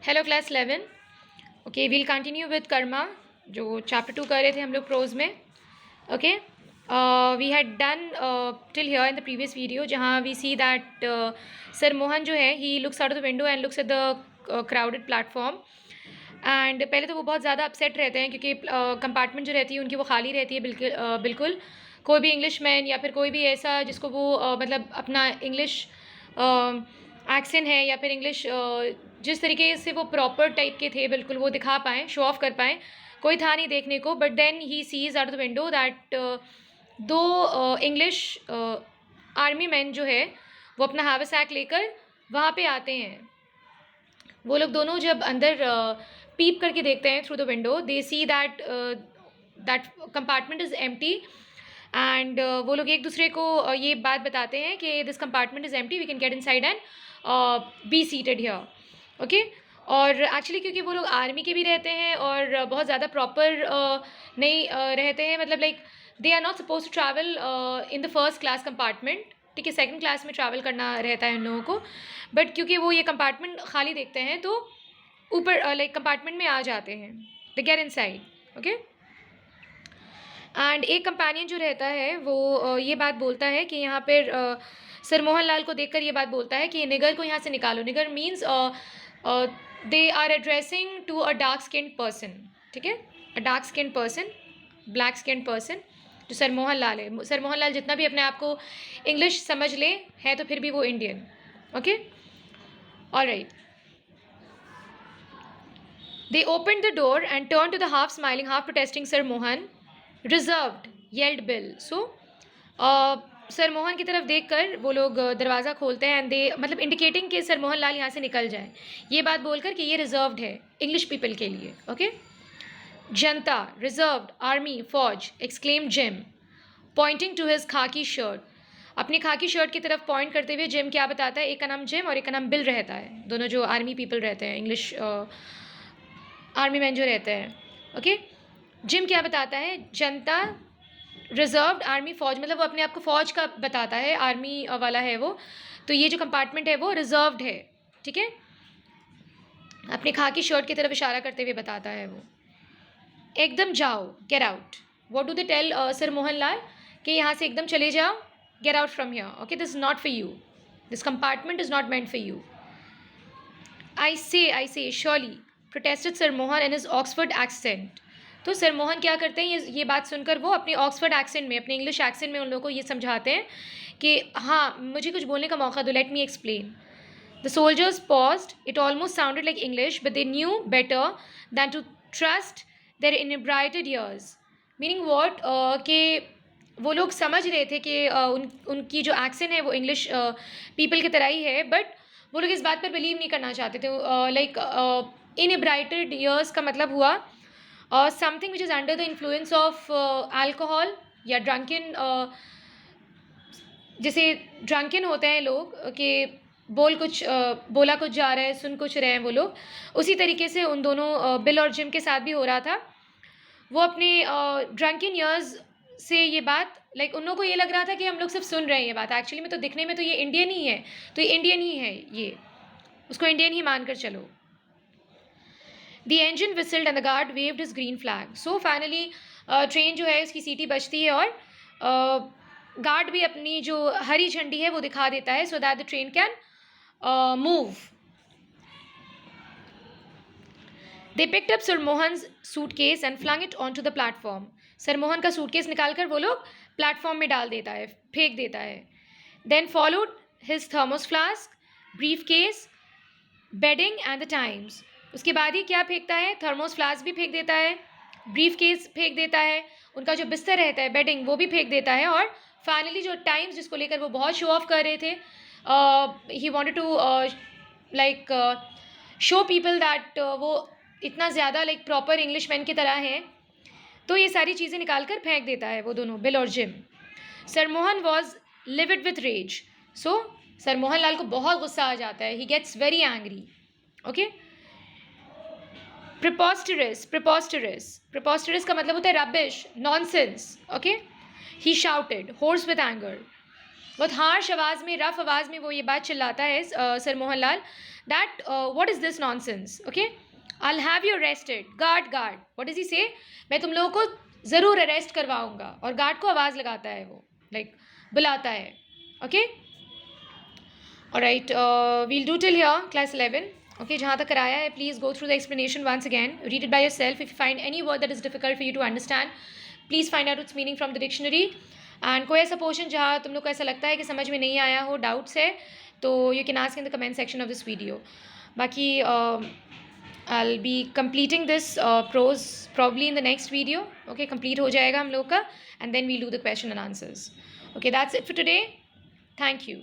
Hello class 11। Okay, we'll continue with Karma, जो chapter 2 कर रहे थे हम लोग प्रोज में. Okay, we had done till here in the previous video, जहाँ we see that sir Mohan जो है he looks out of the window and looks at the crowded platform. And पहले तो वो बहुत ज़्यादा अपसेट रहते हैं क्योंकि कंपार्टमेंट जो रहती है उनकी वो खाली रहती है बिल्कुल. कोई भी इंग्लिश मैन या फिर कोई भी ऐसा जिसको वो मतलब अपना इंग्लिश एक्सेंट है या फिर इंग्लिश जिस तरीके से वो प्रॉपर टाइप के थे बिल्कुल वो दिखा पाएँ, शो ऑफ कर पाएँ, कोई था नहीं देखने को. But then he sees out of the window that two English army man जो है वो अपना हैवरसैक लेकर वहाँ पे आते हैं. वो लोग दोनों जब अंदर पीप करके देखते हैं through the window, they see that that compartment is empty. And वो लोग एक दूसरे को ये बात बताते हैं कि this compartment is empty, we can get inside and be seated here. Okay, और एक्चुअली क्योंकि वो लोग आर्मी के भी रहते हैं और बहुत ज़्यादा प्रॉपर नहीं रहते हैं, मतलब like they are not suppose to travel in the first class compartment. ठीक है, सेकंड क्लास में ट्रैवल करना रहता है उन लोगों को. बट क्योंकि वो ये कंपार्टमेंट खाली देखते हैं तो ऊपर लाइक कंपार्टमेंट में आ जाते हैं, they get inside. Okay, and एक कंपेनियन जो रहता है वो ये बात बोलता है कि यहाँ पर सर मोहन लाल को देखकर ये बात बोलता है कि निगर को यहाँ से निकालो. Nigger means they are addressing to a dark skinned person. ठीक है, a dark skinned person, black skinned person जो सर मोहन लाल है. सर मोहन लाल जितना भी अपने आप को इंग्लिश समझ ले है तो फिर भी वो Indian. Okay, alright. They opened the door and turned to the half smiling, half protesting Sir Mohan. Reserved, yelled Bill. So, sir Mohan की तरफ देखकर वो लोग दरवाज़ा खोलते हैं एंड दे मतलब इंडिकेटिंग कि सर मोहन लाल यहाँ से निकल जाए, ये बात बोलकर कि ये रिजर्व्ड है इंग्लिश पीपल के लिए. ओके, जनता, रिजर्व्ड, आर्मी, फौज, exclaimed Jim, pointing to his khaki shirt. अपनी खाकी शर्ट की तरफ पॉइंट करते हुए जिम क्या बताता है, एक का नाम जिम और एक का नाम बिल रहता है, दोनों जो आर्मी पीपल रहते हैं, इंग्लिश आर्मी मैन जो रहते हैं. ओके, जिम क्या बताता है, जनता, रिजर्व्ड, आर्मी, फौज, मतलब वो अपने आप को फौज का बताता है, आर्मी वाला है वो. तो ये जो कंपार्टमेंट है वो रिजर्व्ड है. ठीक है, अपने खाकी शर्ट की तरफ इशारा करते हुए बताता है वो. एकदम जाओ, get out. What do they tell sir Mohan Lal कि यहाँ से एकदम चले जाओ, get out from here. Okay, this is not for you, this compartment is not meant for you. I say surely protested sir Mohan in his Oxford accent. तो sir Mohan क्या करते हैं, ये बात सुनकर वो अपने ऑक्सफोर्ड एक्सेंट में, अपने इंग्लिश एक्सेंट में उन लोगों को ये समझाते हैं कि हाँ मुझे कुछ बोलने का मौका दो, let me explain. The soldiers paused, it almost sounded like English but they knew better than to trust their inebriated ears. Meaning what कि वो लोग समझ रहे थे कि उनकी जो एक्सेंट है वो इंग्लिश पीपल की तरह ही है, बट वो लोग इस बात पर बिलीव नहीं करना चाहते थे. लाइक इनएब्राइटेड ईयर्स का मतलब हुआ something which is under the influence of alcohol या ड्रंकन. जैसे ड्रंकन होते हैं लोग कि बोला कुछ जा रहा है, सुन कुछ रहे हैं वो लोग, उसी तरीके से उन दोनों बिल और जिम के साथ भी हो रहा था. वो अपने ड्रंकन ईयर्स से ये बात लाइक उन लोगों को ये लग रहा था कि हम लोग सिर्फ सुन रहे हैं ये बात, एक्चुअली में तो दिखने में तो ये इंडियन ही है, तो ये इंडियन ही है, ये उसको इंडियन ही मानकर चलो. The engine whistled and the guard waved his green flag. So finally train जो है उसकी सीटी बजती है और गार्ड भी अपनी जो हरी झंडी है वो दिखा देता है, so that the train can move. They picked up Sir Mohan's suitcase and flung it onto the platform. Sir Mohan का सूटकेस निकालकर वो लोग प्लेटफॉर्म में डाल देता है, फेंक देता है. Then followed his thermos flask, briefcase, bedding and the times. उसके बाद ही क्या फेंकता है, थर्मोस फ्लास्क भी फेंक देता है, ब्रीफ केस फेंक देता है, उनका जो बिस्तर रहता है बेडिंग वो भी फेंक देता है, और फाइनली जो टाइम्स जिसको लेकर वो बहुत शो ऑफ कर रहे थे, he wanted to like show people that वो इतना ज़्यादा लाइक प्रॉपर इंग्लिश मैन की तरह हैं, तो ये सारी चीज़ें निकाल कर फेंक देता है वो दोनों, बिल और Jim. Sir Mohan was livid with rage. So sir Mohan Lal को बहुत गुस्सा आ जाता है, he gets very angry. Okay, preposterous का मतलब होता है rubbish, nonsense. Okay, he shouted hoarse with anger. बहुत हार्श आवाज़ में, रफ आवाज़ में वो ये बात चिल्लाता है sir Mohan Lal that what is this nonsense, okay, I'll have you arrested, guard, what does he say, मैं तुम लोगों को ज़रूर अरेस्ट करवाऊंगा, और गार्ड को आवाज़ लगाता है वो, लाइक बुलाता है, okay. Alright, we'll do till here, class 11. Okay, जहाँ तक कराया है, please go through the explanation once again. Read it by yourself. If you find any word that is difficult for you to understand, please find out its meaning from the dictionary. And कोई ऐसा portion जहाँ तुम लोग को ऐसा लगता है कि समझ में नहीं आया हो, डाउट्स है, तो you can ask in the comment section of this video. बाकी I'll be completing this prose probably in the next video. Okay, complete हो जाएगा हम लोग का, and then we'll do the question and answers. Okay, that's it for today. Thank you.